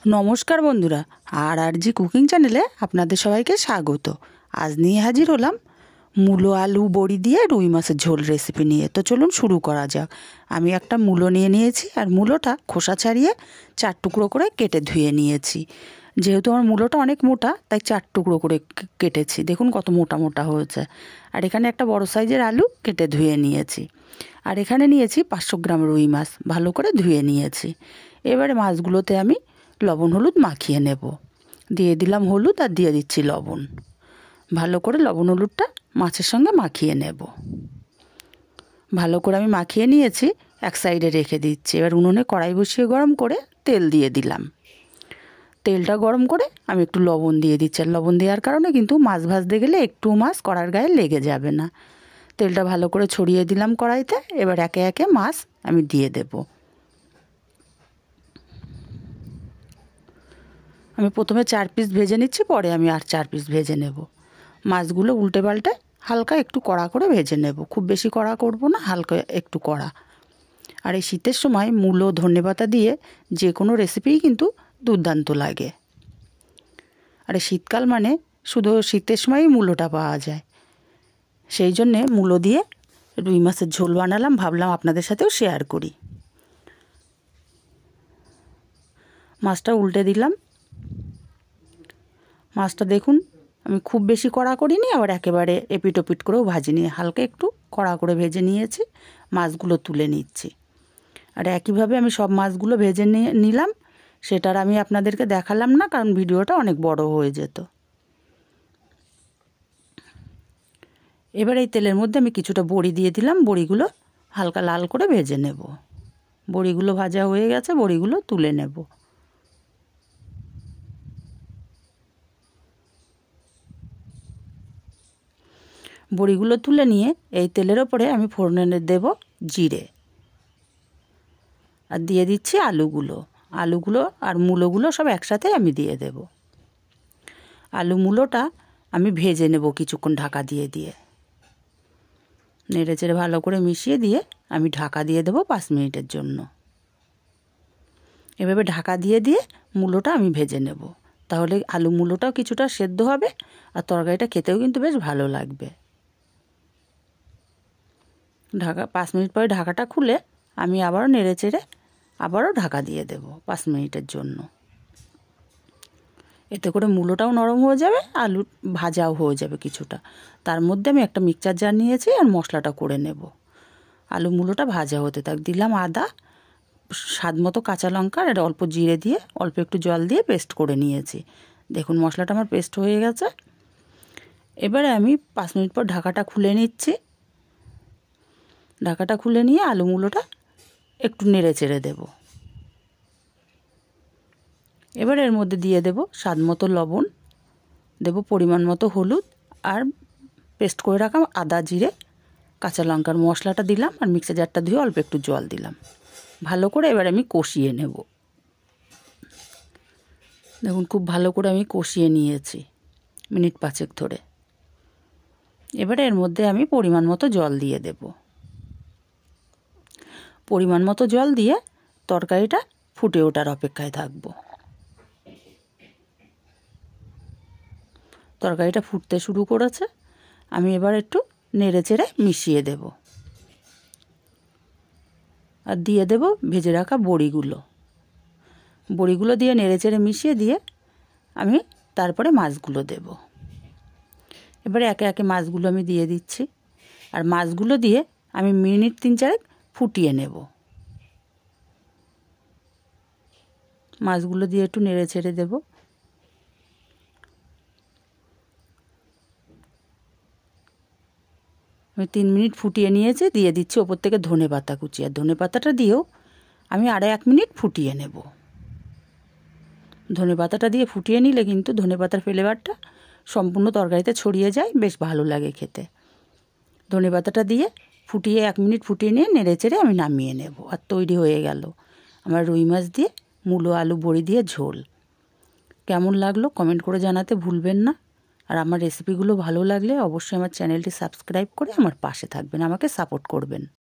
नमस्कार बंधुरा RG cooking चैनेले आपनादेर सबाइके स्वागत। आज निये हाजिर हलाम मूलो आलू बड़ी दिए रुई माछेर झोल रेसिपि निये। तो चलुन शुरू करा जाक। आमी एकटा मूलो निये नियेछि आर मूलोटा खोसा छाड़िए चार टुकरो करे केटे धुए नियेछि। जेहेतु आमार मूलोटा अनेक मोटा ताई चार टुकरो करे केटेछि। देखुन कत मोटा मोटा हयेछे। आर एखाने एकटा बड़ो साइजेर आलू केटे धुए नियेछि। आर एखाने नियेछि 500 ग्राम रुई माछ भालो करे धुए नियेछि। एबारे माछगुलोते आमी लवण हलुद माखिए नेब। दिए दिलाम हलुद और दिए दिচ্ছি लवण। भालो करे लवण हलुदटा माछेर संगे माखिए नेब। भालो करे आमी माखिए निয়েছি, एक साइडे रेखे दिচ্ছি। एबार उनुने कड़ाई बसिए गरम करे तेल दिए दिलाम। तेलटा गरम करे आमी एकटु लवण दिए दिচ্ছি। लवण देওয়ার कारणे किन्तु माछ भाजते गेले एकटु माछ कड़ार गाये लेगे जाबे ना। तेलटा भालो करे छड़िए दिलाम कड़ाइते। एबार एके एके माछ आमी दिए देब। আমি প্রথমে 4 পিস ভেজে নিচ্ছি, পরে আমি আর 4 পিস ভেজে নেব। মাছগুলো উল্টে পাল্টে হালকা একটু কড়া করে ভেজে নেব। খুব বেশি কড়া করব না, হালকা একটু কড়া। আর এই শীতের সময় মূলো ধনেপাতা দিয়ে যে কোনো রেসিপিই কিন্তু দুর্দান্ত লাগে। আর এই শীতকাল মানে শুধু শীতের সময়ই মূলোটা পাওয়া যায়। সেই জন্যে মূলো দিয়ে রুই মাছের ঝোল বানালাম, ভাবলাম আপনাদের সাথেও শেয়ার করি। মাছটা উল্টে দিলাম। মাছটা দেখুন আমি খুব বেশি কড়া করিনি, আবার একেবারে এপিট ওপিট করেও ভাজিনি, হালকা একটু কড়া করে ভেজে নিয়েছি। মাছগুলো তুলে নিচ্ছি। আর একইভাবে আমি সব মাছগুলো ভেজে নিলাম। সেটার আমি আপনাদেরকে দেখালাম না, কারণ ভিডিওটা অনেক বড় হয়ে যেত। এবার এই তেলের মধ্যে আমি কিছুটা বড়ি দিয়ে দিলাম। বড়িগুলো হালকা লাল করে ভেজে নেব। বড়িগুলো ভাজা হয়ে গেছে, বড়িগুলো তুলে নেব। বড়িগুলো তুলে নিয়ে এই তেলের ওপরে আমি ফোড়নে দেব জিরে, আর দিয়ে দিচ্ছি আলুগুলো আর মূলোগুলো সব একসাথে আমি দিয়ে দেব। আলু মূলোটা আমি ভেজে নেব কিছুক্ষণ ঢাকা দিয়ে দিয়ে। নেড়ে চেড়ে ভালো করে মিশিয়ে দিয়ে আমি ঢাকা দিয়ে দেব 5 মিনিটের জন্য। এভাবে ঢাকা দিয়ে দিয়ে মূলোটা আমি ভেজে নেব। তাহলে আলু মূলোটাও কিছুটা সেদ্ধ হবে আর তরকারিটা খেতেও কিন্তু বেশ ভালো লাগবে। ঢাকা 5 মিনিট পরে ঢাকাটা খুলে আমি আবারও নেড়ে চেড়ে আবারও ঢাকা দিয়ে দেব 5 মিনিটের জন্য। এতে করে মূলোটাও নরম হয়ে যাবে, আলু ভাজাও হয়ে যাবে কিছুটা। তার মধ্যে আমি একটা মিক্সচার জার নিয়েছি আর মশলাটা করে নেব। আলু মূলোটা ভাজা হতে থাক। দিলাম আদা, স্বাদ মতো কাঁচা লঙ্কা আর অল্প জিরে দিয়ে অল্প একটু জল দিয়ে পেস্ট করে নিয়েছি। দেখুন মশলাটা আমার পেস্ট হয়ে গেছে। এবারে আমি 5 মিনিট পর ঢাকাটা খুলে নিচ্ছি। ঢাকাটা খুলে নিয়ে আলু মূলোটা একটু নেড়ে চেড়ে দেব। এবার এর মধ্যে দিয়ে দেব স্বাদ মতো লবণ, দেব পরিমাণ মতো হলুদ আর পেস্ট করে রাখা আদা জিরে কাঁচা লঙ্কার মশলাটা দিলাম, আর মিক্সার জারটা ধুয়ে অল্প একটু জল দিলাম। ভালো করে এবার আমি কষিয়ে নেব। দেখুন খুব ভালো করে আমি কষিয়ে নিয়েছি মিনিট 5 ধরে। এবারে এর মধ্যে আমি পরিমাণ মতো জল দিয়ে দেব। পরিমাণ মতো জল দিয়ে তরকারিটা ফুটে ওঠার অপেক্ষায় থাকব। তরকারিটা ফুটতে শুরু করেছে। আমি এবার একটু নেড়ে চেড়ে মিশিয়ে দেব। আর দিয়ে দেব ভেজে রাখা বড়িগুলো দিয়ে নেড়ে চেড়ে মিশিয়ে দিয়ে আমি তারপরে মাছগুলো দেব। এবারে একে একে মাছগুলো আমি দিয়ে দিচ্ছি। আর মাছগুলো দিয়ে আমি মিনিট 3-4 ফুটিয়ে নেব। মাছগুলো দিয়ে একটু নেড়ে ছেড়ে দেব। আমি 3 মিনিট ফুটিয়ে নিয়েছি। দিয়ে দিচ্ছি ওপর থেকে ধনেপাতা কুচি। আর ধনেপাতাটা দিয়েও আমি আরও 1 মিনিট ফুটিয়ে নেব। ধনেপাতাটা দিয়ে ফুটিয়ে নিলে কিন্তু ধনেপাতার ফ্লেভারটা সম্পূর্ণ তরকারিতে ছড়িয়ে যায়, বেশ ভালো লাগে খেতে। ধনেপাতাটা দিয়ে ফুটিয়ে 1 মিনিট ফুটিয়ে নিয়ে নেড়ে চেড়ে আমি নামিয়ে নেব। আর তৈরি হয়ে গেল আমার রুই মাছ দিয়ে মূলো আলু বড়ি দিয়ে ঝোল। কেমন লাগলো কমেন্ট করে জানাতে ভুলবেন না। আর আমার রেসিপিগুলো ভালো লাগলে অবশ্যই আমার চ্যানেলটি সাবস্ক্রাইব করে আমার পাশে থাকবেন, আমাকে সাপোর্ট করবেন।